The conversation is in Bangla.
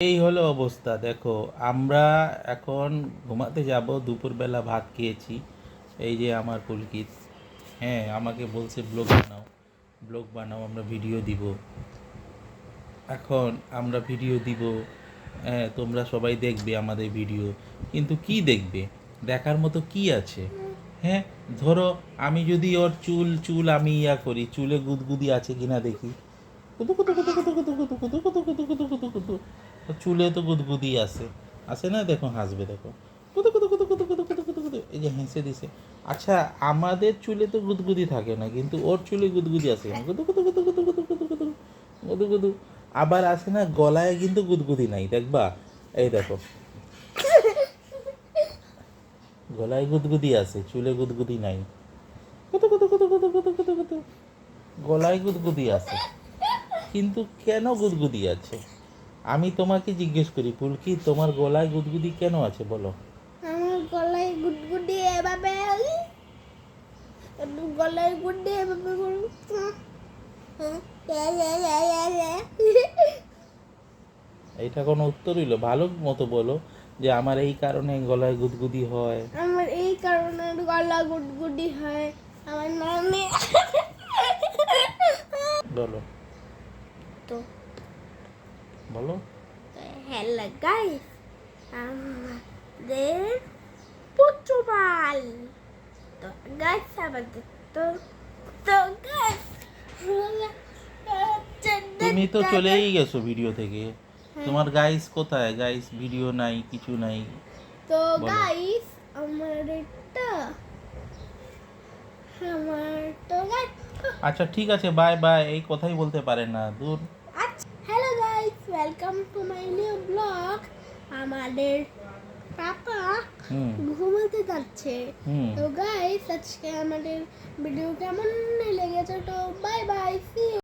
এই হলো অবস্থা। দেখো, আমরা এখন ঘুমাতে যাব। দুপুরবেলা ভাত খেয়েছি। এই যে আমার পুলকিত, হ্যাঁ, আমাকে বলছে ব্লগ বানাও, ব্লগ বানাও, আমরা ভিডিও দিব। এখন আমরা ভিডিও দিব, হ্যাঁ, তোমরা সবাই দেখবে আমাদের ভিডিও। কিন্তু কি দেখবে? দেখার মতো কি আছে? হ্যাঁ, ধরো আমি যদি ওর চুল চুল আমি করি, চুলে গুদগুদি আছে কিনা দেখি। কুতু কুতু কুতু কুতু কুতু কুতু কুতু কুতু কুতু কুতু কুতু কুতু। তো চুলে তো গুদগুদি আছে, আছে না? দেখো, হাসবে, দেখো। কুতু কুতু কুতু কুতু কুতু কুতু কুতু কুতু, এই যে হেসে দিছে। আচ্ছা, আমাদের চুলে তো গুদগুদি থাকে না, কিন্তু ওর চুলে গুদগুদি আছে কেন? কুতু কুতু কুতু কুতু কুতু কুতু কুতু কুতু কুতু। আবার আছে না, গলায় কিন্তু গুদগুদি নাই, দেখবা? এই দেখো, গলায় গুদগুদি আছে, চুলে গুদগুদি নাই। কুতু কুতু কুতু কুতু কুতু কুতু কুতু। গলায় গুদগুদি আছে, কিন্তু কেন গুদগুদি আছে? আমি তোমাকে জিজ্ঞেস করি, ফুলকি, তোমার গলায় গুদগুদি কেন আছে বলো? আমার গলায় গুডগুডি এভাবে গলায় গুড্ডি এভাবে করুন। এইটা কোনো উত্তর হইলো? ভালো মতো বলো যে আমার এই কারণে গলায় গুদগুদি হয়। আমার এই কারণে গলা গুডগুডি হয়। আমার নামে বলো, তো বলো। হ্যালো গাইস, আমাদের পুচুপাল তো গাইস আমাদের তো তো গাইস তুমি তো চলেই গেছো ভিডিও থেকে। তোমার গাইস কোথায়? গাইস ভিডিও নাই, কিছু নাই। তো বলো। গাইস আমার এটা আমার তো গাইস আচ্ছা, ঠিক আছে, বাই বাই। এই কথাই বলতে পারে না, দূর। আচ্ছা hello guys, welcome to my new blog. আমাদের পাপা হুম ঘুমাতে যাচ্ছে। হুম তো গাইস আজকে আমাদের ভিডিও কেমন লেগেছে, তো বাই বাই, সি ইউ।